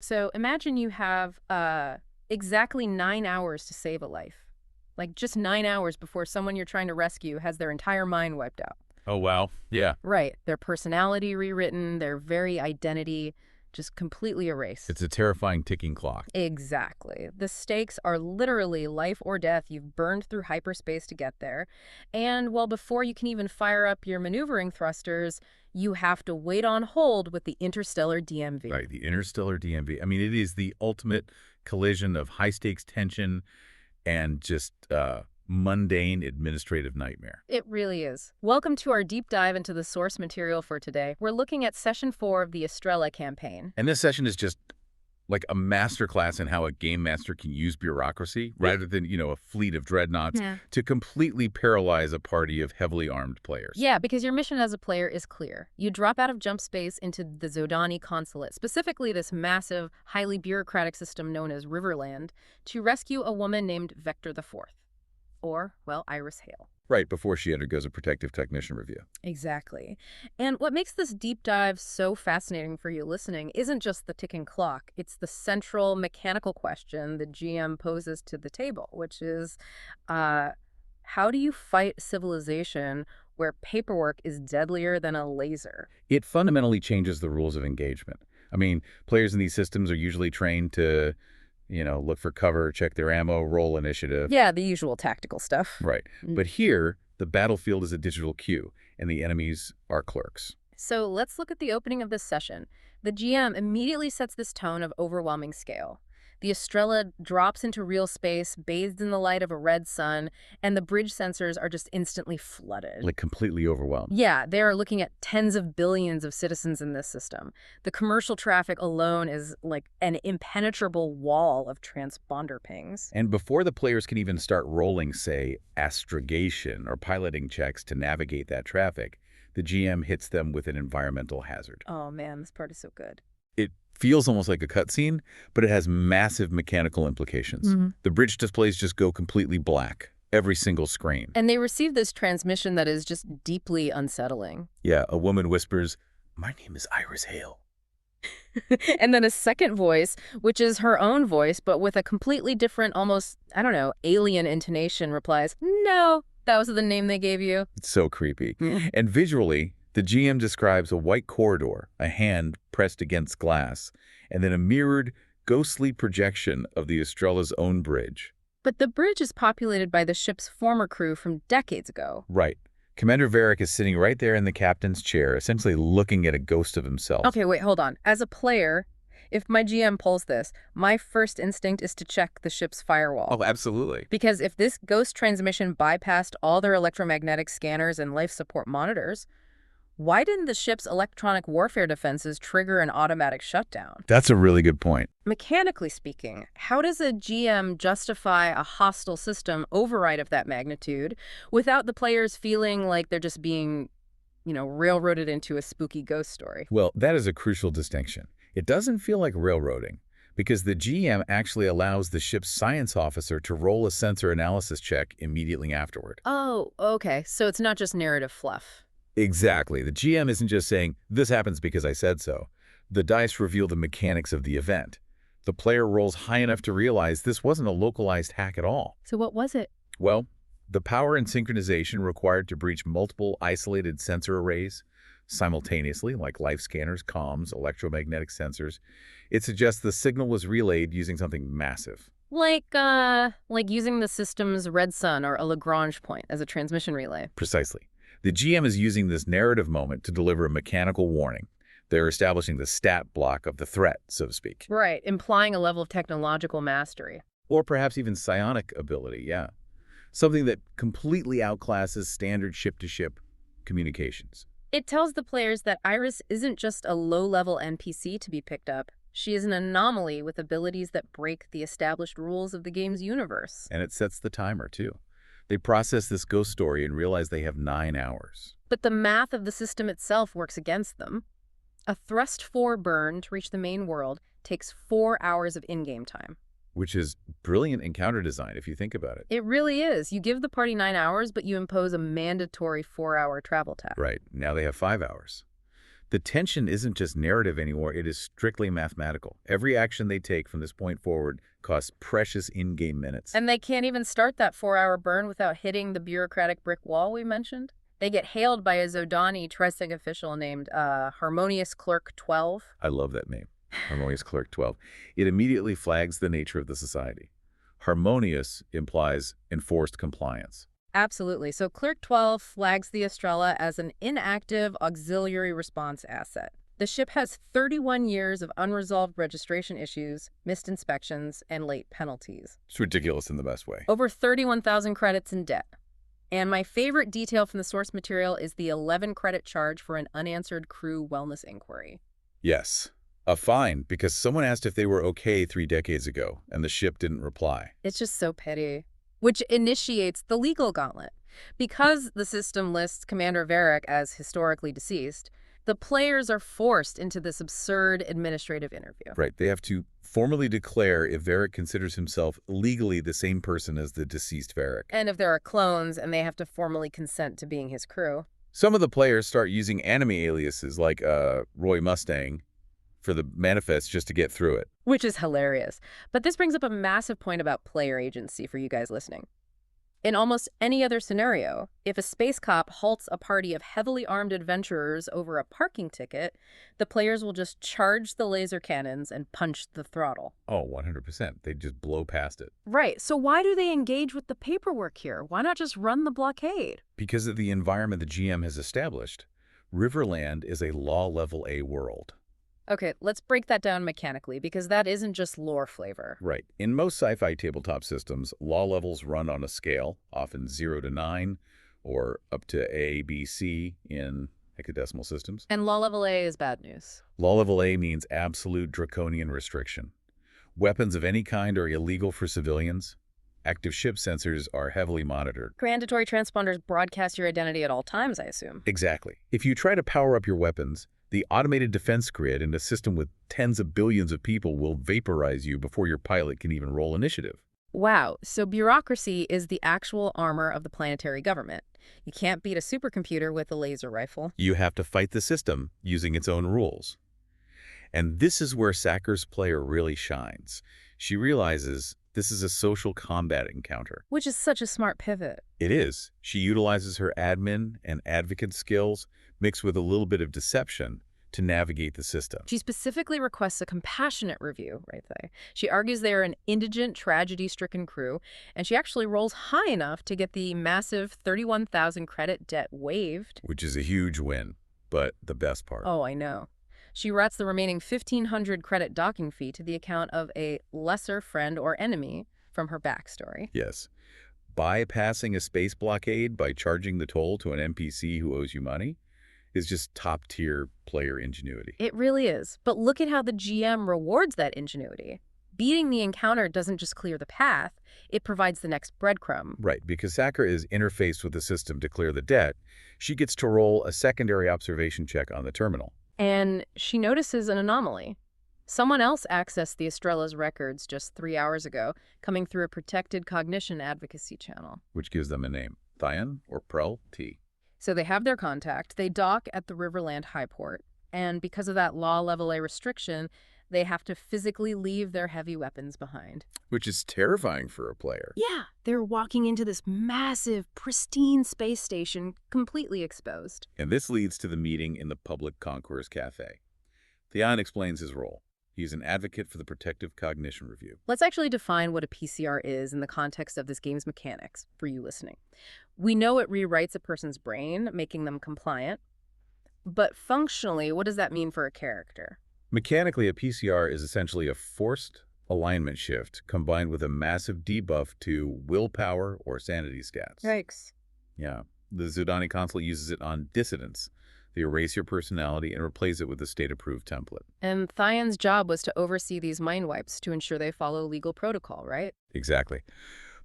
So imagine you have exactly 9 hours to save a life. Like just 9 hours before someone you're trying to rescue has their entire mind wiped out. Oh, wow. Yeah. Right. Their personality rewritten, their very identity just completely erased. It's a terrifying ticking clock. Exactly. The stakes are literally life or death. You've burned through hyperspace to get there. And well, before you can even fire up your maneuvering thrusters, you have to wait on hold with the interstellar DMV. Right, the interstellar DMV. I mean, it is the ultimate collision of high-stakes tension and just mundane administrative nightmare. It really is. Welcome to our deep dive into the source material for today. We're looking at Session 4 of the Astrella campaign. And this session is just like a masterclass in how a game master can use bureaucracy rather than, a fleet of dreadnoughts to completely paralyze a party of heavily armed players. Yeah, because your mission as a player is clear. You drop out of jump space into the Zodani consulate, specifically this massive, highly bureaucratic system known as Riverland, to rescue a woman named Vector the Fourth. Or, well, Iris Hale. Right, before she undergoes a protective technician review. Exactly. And what makes this deep dive so fascinating for you listening isn't just the ticking clock. It's the central mechanical question the GM poses to the table, which is, how do you fight civilization where paperwork is deadlier than a laser? It fundamentally changes the rules of engagement. I mean, players in these systems are usually trained to look for cover, check their ammo, roll initiative. Yeah, the usual tactical stuff. Right. But here, the battlefield is a digital queue, and the enemies are clerks. So let's look at the opening of this session. The GM immediately sets this tone of overwhelming scale. The Astrella drops into real space, bathed in the light of a red sun, and the bridge sensors are just instantly flooded. Like completely overwhelmed. Yeah, they are looking at tens of billions of citizens in this system. The commercial traffic alone is like an impenetrable wall of transponder pings. And before the players can even start rolling, say, astrogation or piloting checks to navigate that traffic, the GM hits them with an environmental hazard. Oh man, this part is so good. It feels almost like a cutscene, but it has massive mechanical implications. The bridge displays just go completely black, every single screen. And they receive this transmission that is just deeply unsettling. Yeah, a woman whispers, "My name is Iris Hale." And then a second voice, which is her own voice, but with a completely different, almost, I don't know, alien intonation, replies, "No, that was the name they gave you." It's so creepy. And visually, the GM describes a white corridor, a hand pressed against glass, and then a mirrored, ghostly projection of the Astrella's own bridge. But the bridge is populated by the ship's former crew from decades ago. Right. Commander Varric is sitting right there in the captain's chair, essentially looking at a ghost of himself. Okay, wait, hold on. As a player, if my GM pulls this, my first instinct is to check the ship's firewall. Oh, absolutely. Because if this ghost transmission bypassed all their electromagnetic scanners and life support monitors, why didn't the ship's electronic warfare defenses trigger an automatic shutdown? That's a really good point. Mechanically speaking, how does a GM justify a hostile system override of that magnitude without the players feeling like they're just being, railroaded into a spooky ghost story? Well, that is a crucial distinction. It doesn't feel like railroading, because the GM actually allows the ship's science officer to roll a sensor analysis check immediately afterward. Oh, okay. So it's not just narrative fluff. Exactly. The GM isn't just saying, "This happens because I said so." The dice reveal the mechanics of the event. The player rolls high enough to realize this wasn't a localized hack at all. So what was it? Well, the power and synchronization required to breach multiple isolated sensor arrays simultaneously, like life scanners, comms, electromagnetic sensors. It suggests the signal was relayed using something massive. Like using the system's red sun or a Lagrange point as a transmission relay. Precisely. The GM is using this narrative moment to deliver a mechanical warning. They're establishing the stat block of the threat, so to speak. Right, implying a level of technological mastery. Or perhaps even psionic ability, yeah. Something that completely outclasses standard ship-to-ship communications. It tells the players that Iris isn't just a low-level NPC to be picked up. She is an anomaly with abilities that break the established rules of the game's universe. And it sets the timer, too. They process this ghost story and realize they have 9 hours. But the math of the system itself works against them. A thrust 4 burn to reach the main world takes 4 hours of in-game time. Which is brilliant encounter design, if you think about it. It really is. You give the party 9 hours, but you impose a mandatory 4-hour travel task. Right. Now they have 5 hours. The tension isn't just narrative anymore, it is strictly mathematical. Every action they take from this point forward costs precious in-game minutes. And they can't even start that 4-hour burn without hitting the bureaucratic brick wall we mentioned. They get hailed by a Zodani Tressing official named Harmonious Clerk 12. I love that name, Harmonious Clerk 12. It immediately flags the nature of the society. Harmonious implies enforced compliance. Absolutely. So Clerk 12 flags the Astrella as an inactive auxiliary response asset. The ship has 31 years of unresolved registration issues, missed inspections, and late penalties. It's ridiculous in the best way. Over 31,000 credits in debt. And my favorite detail from the source material is the 11-credit charge for an unanswered crew wellness inquiry. Yes. A fine because someone asked if they were okay 3 decades ago, and the ship didn't reply. It's just so petty. Which initiates the legal gauntlet. Because the system lists Commander Varric as historically deceased, the players are forced into this absurd administrative interview. Right. They have to formally declare if Varric considers himself legally the same person as the deceased Varric. And if there are clones, and they have to formally consent to being his crew. Some of the players start using anime aliases like Roy Mustang for the manifest just to get through it. Which is hilarious. But this brings up a massive point about player agency for you guys listening. In almost any other scenario, if a space cop halts a party of heavily armed adventurers over a parking ticket, the players will just charge the laser cannons and punch the throttle. Oh, 100%. They just blow past it. Right. So why do they engage with the paperwork here? Why not just run the blockade? Because of the environment the GM has established. Riverland is a law-level A world. Okay, let's break that down mechanically, because that isn't just lore flavor. Right. In most sci-fi tabletop systems, law levels run on a scale, often 0 to 9, or up to A, B, C in hexadecimal systems. And law level A is bad news. Law level A means absolute draconian restriction. Weapons of any kind are illegal for civilians. Active ship sensors are heavily monitored. Mandatory transponders broadcast your identity at all times, I assume. Exactly. If you try to power up your weapons, the automated defense grid in a system with tens of billions of people will vaporize you before your pilot can even roll initiative. Wow, so bureaucracy is the actual armor of the planetary government. You can't beat a supercomputer with a laser rifle. You have to fight the system using its own rules. And this is where Sakura's player really shines. She realizes this is a social combat encounter. Which is such a smart pivot. It is. She utilizes her admin and advocate skills mixed with a little bit of deception to navigate the system. She specifically requests a compassionate review right there. She argues they are an indigent, tragedy-stricken crew, and she actually rolls high enough to get the massive 31,000 credit debt waived. Which is a huge win, but the best part. Oh, I know. She rats the remaining 1,500 credit docking fee to the account of a lesser friend or enemy from her backstory. Yes. Bypassing a space blockade by charging the toll to an NPC who owes you money is just top-tier player ingenuity. It really is. But look at how the GM rewards that ingenuity. Beating the encounter doesn't just clear the path, it provides the next breadcrumb. Right, because Sakura is interfaced with the system to clear the debt, she gets to roll a secondary observation check on the terminal. And she notices an anomaly. Someone else accessed the Astrella's records just 3 hours ago, coming through a protected cognition advocacy channel. Which gives them a name, Thyan or Prel T. So they have their contact, they dock at the Riverland Highport, and because of that law level A restriction, they have to physically leave their heavy weapons behind. Which is terrifying for a player. Yeah, they're walking into this massive, pristine space station, completely exposed. And this leads to the meeting in the public concourse cafe. Thyan explains his role. He's an advocate for the Protective Cognition Review. Let's actually define what a PCR is in the context of this game's mechanics, for you listening. We know it rewrites a person's brain, making them compliant. But functionally, what does that mean for a character? Mechanically, a PCR is essentially a forced alignment shift combined with a massive debuff to willpower or sanity stats. Yikes. Yeah. The Zodani console uses it on dissidents. They erase your personality and replace it with a state-approved template. And Thyan's job was to oversee these mind wipes to ensure they follow legal protocol, right? Exactly.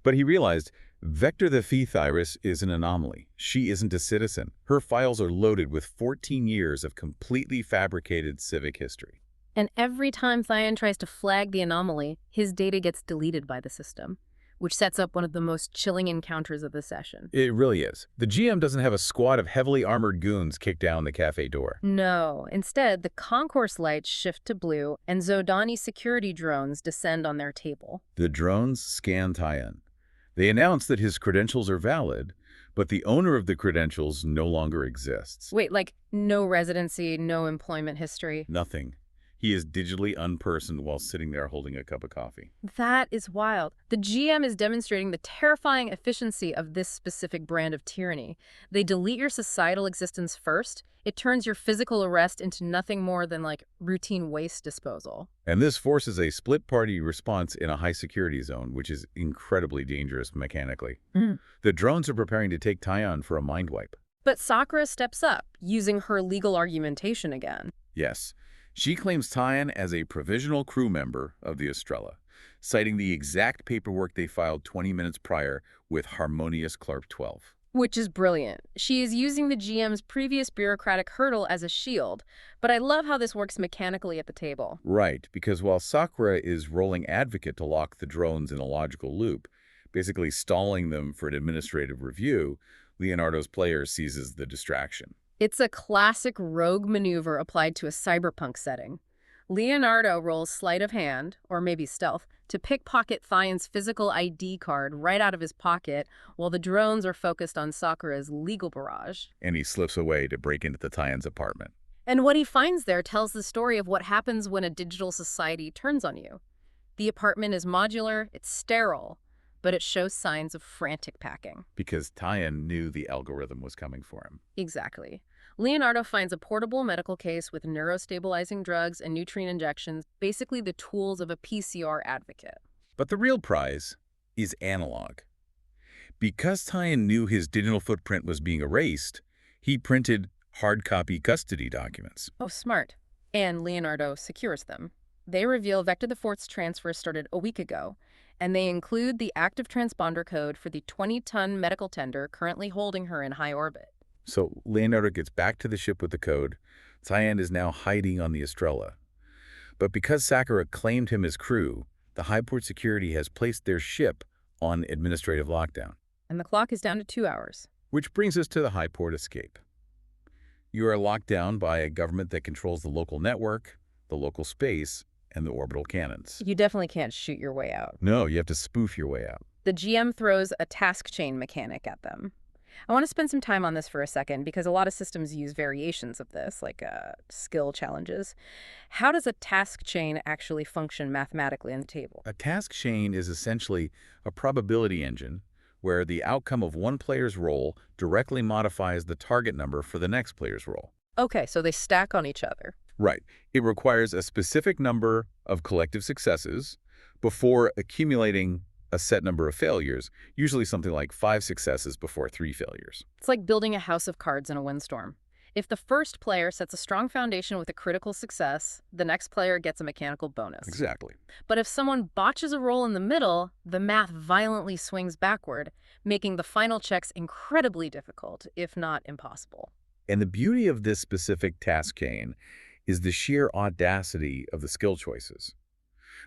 But he realized Vector the Phi-Thyrus is an anomaly. She isn't a citizen. Her files are loaded with 14 years of completely fabricated civic history. And every time Thyan tries to flag the anomaly, his data gets deleted by the system, which sets up one of the most chilling encounters of the session. It really is. The GM doesn't have a squad of heavily armored goons kick down the cafe door. No, instead, the concourse lights shift to blue, and Zodani security drones descend on their table. The drones scan Tyan. They announce that his credentials are valid, but the owner of the credentials no longer exists. Wait, like no residency, no employment history? Nothing. He is digitally unpersoned while sitting there holding a cup of coffee. That is wild. The GM is demonstrating the terrifying efficiency of this specific brand of tyranny. They delete your societal existence first. It turns your physical arrest into nothing more than like routine waste disposal. And this forces a split-party response in a high-security zone, which is incredibly dangerous mechanically. The drones are preparing to take Tyan for a mind wipe. But Sakura steps up, using her legal argumentation again. Yes. She claims Tyan as a provisional crew member of the Astrella, citing the exact paperwork they filed 20 minutes prior with Harmonious Clark 12. Which is brilliant. She is using the GM's previous bureaucratic hurdle as a shield, but I love how this works mechanically at the table. Right, because while Sakura is rolling advocate to lock the drones in a logical loop, basically stalling them for an administrative review, Leonardo's player seizes the distraction. It's a classic rogue maneuver applied to a cyberpunk setting. Leonardo rolls sleight of hand, or maybe stealth, to pickpocket Tyan's physical ID card right out of his pocket while the drones are focused on Sakura's legal barrage. And he slips away to break into the Tyan's apartment. And what he finds there tells the story of what happens when a digital society turns on you. The apartment is modular, it's sterile, but it shows signs of frantic packing. Because Tyan knew the algorithm was coming for him. Exactly. Leonardo finds a portable medical case with neurostabilizing drugs and nutrient injections, basically the tools of a PCR advocate. But the real prize is analog. Because Tyan knew his digital footprint was being erased, he printed hard copy custody documents. Oh, smart. And Leonardo secures them. They reveal Vector the Fourth's transfer started a week ago, and they include the active transponder code for the 20-ton medical tender currently holding her in high orbit. So Leonardo gets back to the ship with the code. Tyan is now hiding on the Astrella. But because Sakura claimed him as crew, the Highport security has placed their ship on administrative lockdown. And the clock is down to 2 hours. Which brings us to the Highport escape. You are locked down by a government that controls the local network, the local space, and the orbital cannons. You definitely can't shoot your way out. No, you have to spoof your way out. The GM throws a task chain mechanic at them. I want to spend some time on this for a second because a lot of systems use variations of this, like skill challenges. How does a task chain actually function mathematically on the table? A task chain is essentially a probability engine where the outcome of one player's roll directly modifies the target number for the next player's roll. Okay, so they stack on each other. Right. It requires a specific number of collective successes before accumulating a set number of failures, usually something like 5 successes before 3 failures. It's like building a house of cards in a windstorm. If the first player sets a strong foundation with a critical success, the next player gets a mechanical bonus. Exactly. But if someone botches a roll in the middle, the math violently swings backward, making the final checks incredibly difficult, if not impossible. And the beauty of this specific task chain is the sheer audacity of the skill choices.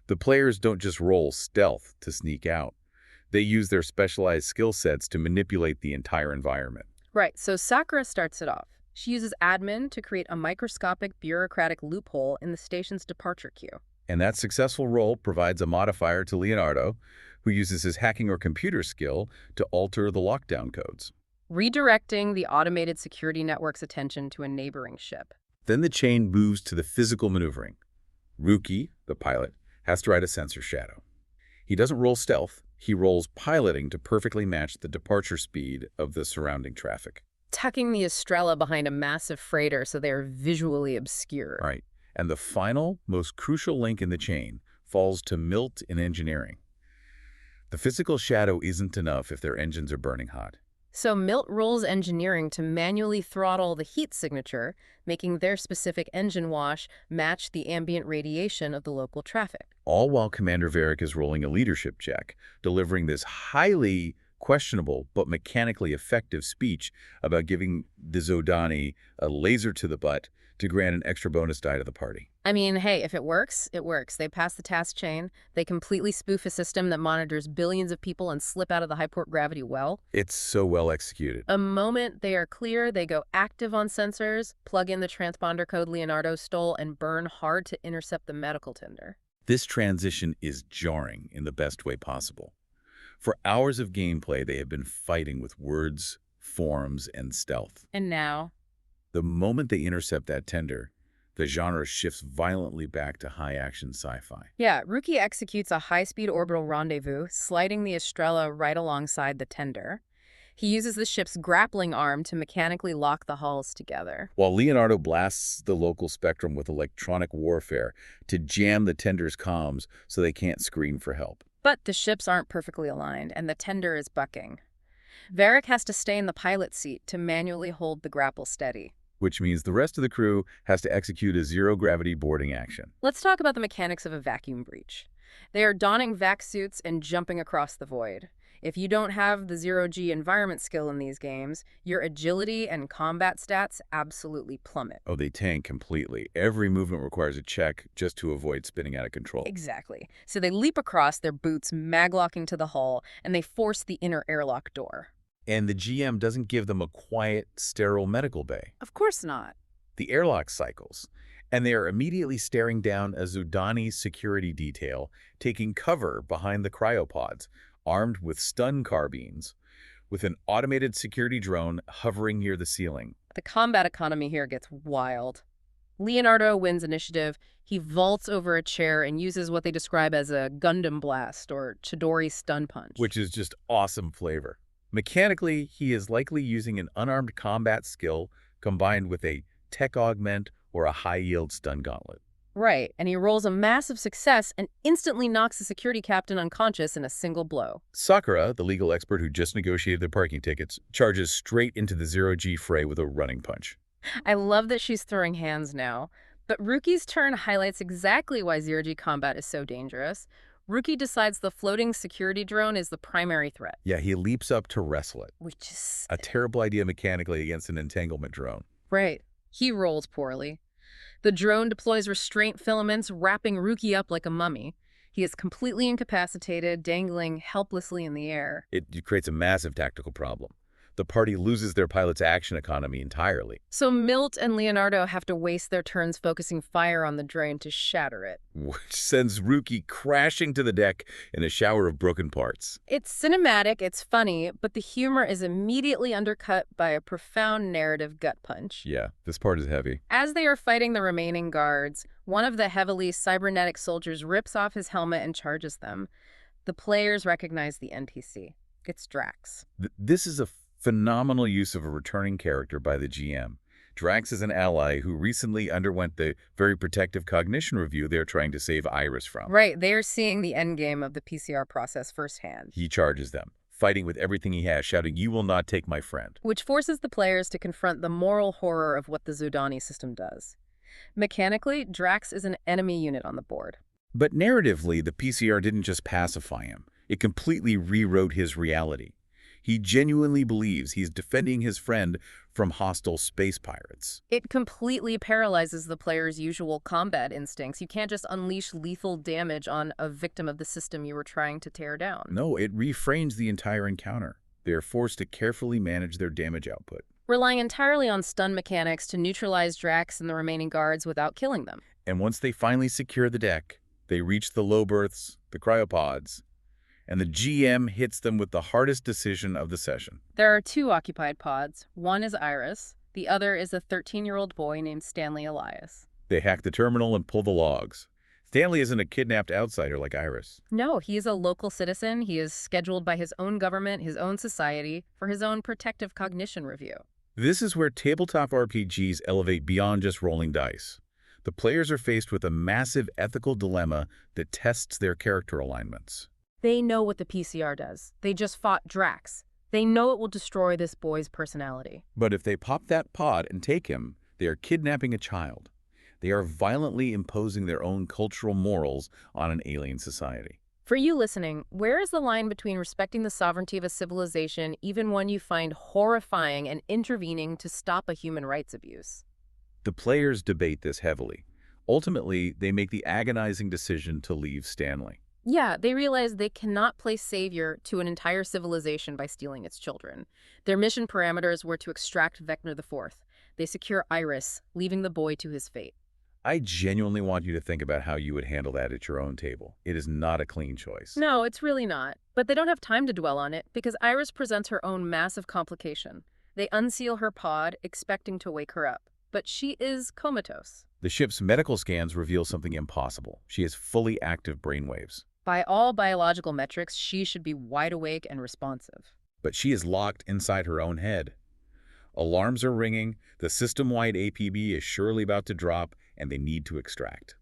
The players don't just roll stealth to sneak out. They use their specialized skill sets to manipulate the entire environment. Right, so Sakura starts it off. She uses admin to create a microscopic bureaucratic loophole in the station's departure queue. And that successful roll provides a modifier to Leonardo, who uses his hacking or computer skill to alter the lockdown codes, redirecting the automated security network's attention to a neighboring ship. Then the chain moves to the physical maneuvering. Ruki, the pilot, has to ride a sensor shadow. He doesn't roll stealth, he rolls piloting to perfectly match the departure speed of the surrounding traffic. Tucking the Astrella behind a massive freighter so they are visually obscure. Right. And the final, most crucial link in the chain falls to Milt in engineering. The physical shadow isn't enough if their engines are burning hot. So Milt rolls engineering to manually throttle the heat signature, making their specific engine wash match the ambient radiation of the local traffic. All while Commander Varric is rolling a leadership check, delivering this highly questionable but mechanically effective speech about giving the Zodani a laser to the butt to grant an extra bonus die to the party. I mean, hey, if it works, it works. They pass the task chain. They completely spoof a system that monitors billions of people and slip out of the high-port gravity well. It's so well executed. A moment they are clear, they go active on sensors, plug in the transponder code Leonardo stole, and burn hard to intercept the medical tender. This transition is jarring in the best way possible. For hours of gameplay, they have been fighting with words, forms, and stealth. And now? The moment they intercept that tender, the genre shifts violently back to high-action sci-fi. Yeah, Ruki executes a high-speed orbital rendezvous, sliding the Astrella right alongside the tender. He uses the ship's grappling arm to mechanically lock the hulls together. While Leonardo blasts the local spectrum with electronic warfare to jam the tender's comms so they can't scream for help. But the ships aren't perfectly aligned, and the tender is bucking. Varric has to stay in the pilot's seat to manually hold the grapple steady. Which means the rest of the crew has to execute a zero-gravity boarding action. Let's talk about the mechanics of a vacuum breach. They are donning vac suits and jumping across the void. If you don't have the zero-G environment skill in these games, your agility and combat stats absolutely plummet. Oh, they tank completely. Every movement requires a check just to avoid spinning out of control. Exactly. So they leap across, their boots maglocking to the hull, and they force the inner airlock door. And the GM doesn't give them a quiet, sterile medical bay. Of course not. The airlock cycles, and they are immediately staring down a Zudani security detail, taking cover behind the cryopods, armed with stun carbines, with an automated security drone hovering near the ceiling. The combat economy here gets wild. Leonardo wins initiative. He vaults over a chair and uses what they describe as a Gundam blast or Chidori stun punch. Which is just awesome flavor. Mechanically, he is likely using an unarmed combat skill combined with a tech augment or a high-yield stun gauntlet. Right, and he rolls a massive success and instantly knocks the security captain unconscious in a single blow. Sakura, the legal expert who just negotiated the parking tickets, charges straight into the zero-G fray with a running punch. I love that she's throwing hands now, but Ruki's turn highlights exactly why zero-G combat is so dangerous. Ruki decides the floating security drone is the primary threat. Yeah, he leaps up to wrestle it. Which is... A terrible idea mechanically against an entanglement drone. Right. He rolls poorly. The drone deploys restraint filaments, wrapping Ruki up like a mummy. He is completely incapacitated, dangling helplessly in the air. It creates a massive tactical problem. The party loses their pilot's action economy entirely. So Milt and Leonardo have to waste their turns focusing fire on the drone to shatter it. Which sends Ruki crashing to the deck in a shower of broken parts. It's cinematic, it's funny, but the humor is immediately undercut by a profound narrative gut punch. Yeah, this part is heavy. As they are fighting the remaining guards, one of the heavily cybernetic soldiers rips off his helmet and charges them. The players recognize the NPC. It's Drax. This is a phenomenal use of a returning character by the GM. Drax is an ally who recently underwent the very protective cognition review they're trying to save Iris from. Right, they are seeing the endgame of the PCR process firsthand. He charges them, fighting with everything he has, shouting, "You will not take my friend." Which forces the players to confront the moral horror of what the Zudani system does. Mechanically, Drax is an enemy unit on the board. But narratively, the PCR didn't just pacify him. It completely rewrote his reality. He genuinely believes he's defending his friend from hostile space pirates. It completely paralyzes the player's usual combat instincts. You can't just unleash lethal damage on a victim of the system you were trying to tear down. No, it reframes the entire encounter. They are forced to carefully manage their damage output, Relying entirely on stun mechanics to neutralize Drax and the remaining guards without killing them. And once they finally secure the deck, they reach the low berths, the cryopods, and the GM hits them with the hardest decision of the session. There are two occupied pods. One is Iris. The other is a 13-year-old boy named Stanley Elias. They hack the terminal and pull the logs. Stanley isn't a kidnapped outsider like Iris. No, he is a local citizen. He is scheduled by his own government, his own society, for his own protective cognition review. This is where tabletop RPGs elevate beyond just rolling dice. The players are faced with a massive ethical dilemma that tests their character alignments. They know what the PCR does. They just fought Drax. They know it will destroy this boy's personality. But if they pop that pod and take him, they are kidnapping a child. They are violently imposing their own cultural morals on an alien society. For you listening, where is the line between respecting the sovereignty of a civilization, even one you find horrifying, and intervening to stop a human rights abuse? The players debate this heavily. Ultimately, they make the agonizing decision to leave Stanley. Yeah, they realize they cannot play savior to an entire civilization by stealing its children. Their mission parameters were to extract Vecna the Fourth. They secure Iris, leaving the boy to his fate. I genuinely want you to think about how you would handle that at your own table. It is not a clean choice. No, it's really not. But they don't have time to dwell on it because Iris presents her own massive complication. They unseal her pod, expecting to wake her up. But she is comatose. The ship's medical scans reveal something impossible. She has fully active brainwaves. By all biological metrics, she should be wide awake and responsive. But she is locked inside her own head. Alarms are ringing, the system-wide APB is surely about to drop, and they need to extract.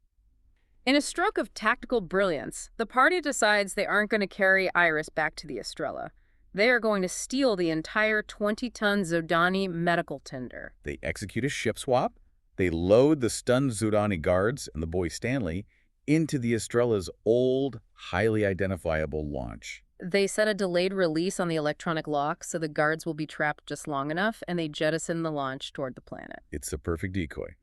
In a stroke of tactical brilliance, the party decides they aren't going to carry Iris back to the Astrella. They are going to steal the entire 20-ton Zodani medical tender. They execute a ship swap. They load the stunned Zodani guards and the boy Stanley into the Astrella's old, highly identifiable launch. They set a delayed release on the electronic lock so the guards will be trapped just long enough, and they jettison the launch toward the planet. It's a perfect decoy.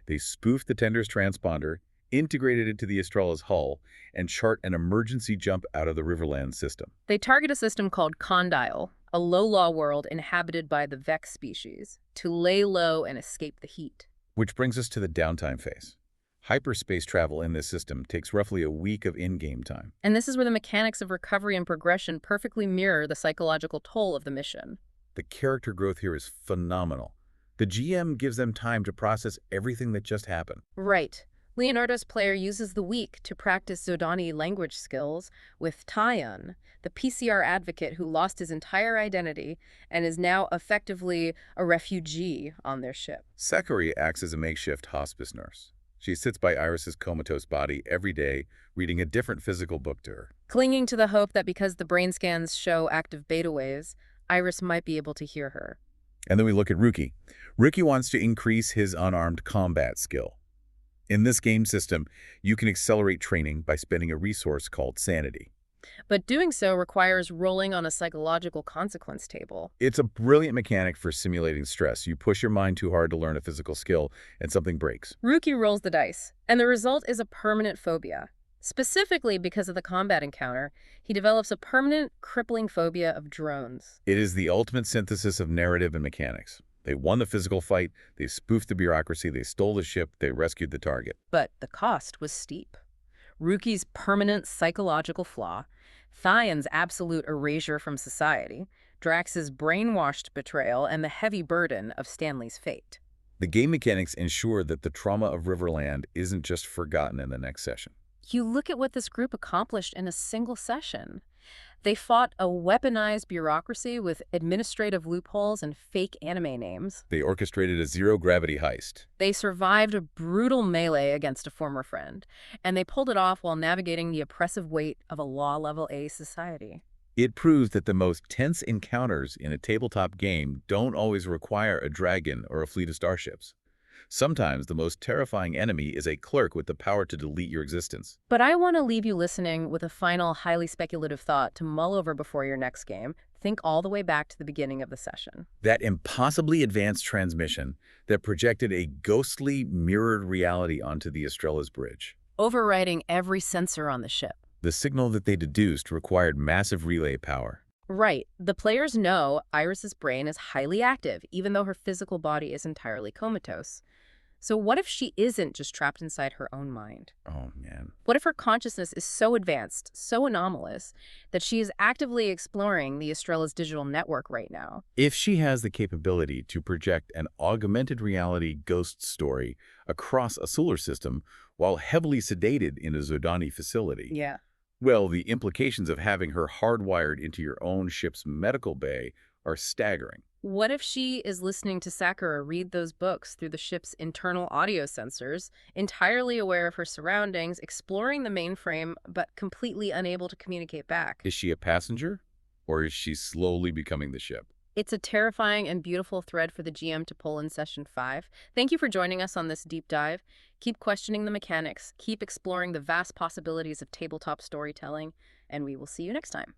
They spoof the tender's transponder, integrate it into the Astrella's hull, and chart an emergency jump out of the Riverland system. They target a system called Condyle, a low-law world inhabited by the Vex species, to lay low and escape the heat. Which brings us to the downtime phase. Hyperspace travel in this system takes roughly a week of in-game time. And this is where the mechanics of recovery and progression perfectly mirror the psychological toll of the mission. The character growth here is phenomenal. The GM gives them time to process everything that just happened. Right. Leonardo's player uses the week to practice Zodani language skills with Tyon, the PCR advocate who lost his entire identity and is now effectively a refugee on their ship. Sakura acts as a makeshift hospice nurse. She sits by Iris's comatose body every day, reading a different physical book to her. Clinging to the hope that because the brain scans show active beta waves, Iris might be able to hear her. And then we look at Ruki. Ruki wants to increase his unarmed combat skill. In this game system, you can accelerate training by spending a resource called sanity. But doing so requires rolling on a psychological consequence table. It's a brilliant mechanic for simulating stress. You push your mind too hard to learn a physical skill, and something breaks. Ruki rolls the dice, and the result is a permanent phobia. Specifically because of the combat encounter, he develops a permanent, crippling phobia of drones. It is the ultimate synthesis of narrative and mechanics. They won the physical fight, they spoofed the bureaucracy, they stole the ship, they rescued the target. But the cost was steep. Ruki's permanent psychological flaw, Thion's absolute erasure from society, Drax's brainwashed betrayal, and the heavy burden of Stanley's fate. The game mechanics ensure that the trauma of Riverland isn't just forgotten in the next session. You look at what this group accomplished in a single session. They fought a weaponized bureaucracy with administrative loopholes and fake anime names. They orchestrated a zero-gravity heist. They survived a brutal melee against a former friend, and they pulled it off while navigating the oppressive weight of a law-level A society. It proves that the most tense encounters in a tabletop game don't always require a dragon or a fleet of starships. Sometimes the most terrifying enemy is a clerk with the power to delete your existence. But I want to leave you listening with a final, highly speculative thought to mull over before your next game. Think all the way back to the beginning of the session. That impossibly advanced transmission that projected a ghostly, mirrored reality onto the Astrella's bridge. Overriding every sensor on the ship. The signal that they deduced required massive relay power. Right. The players know Iris's brain is highly active, even though her physical body is entirely comatose. So what if she isn't just trapped inside her own mind? Oh, man. What if her consciousness is so advanced, so anomalous, that she is actively exploring the Astrella's digital network right now? If she has the capability to project an augmented reality ghost story across a solar system while heavily sedated in a Zodani facility, Yeah. well, the implications of having her hardwired into your own ship's medical bay are staggering. What if she is listening to Sakura read those books through the ship's internal audio sensors, entirely aware of her surroundings, exploring the mainframe, but completely unable to communicate back? Is she a passenger, or is she slowly becoming the ship? It's a terrifying and beautiful thread for the GM to pull in Session 5. Thank you for joining us on this deep dive. Keep questioning the mechanics, keep exploring the vast possibilities of tabletop storytelling, and we will see you next time.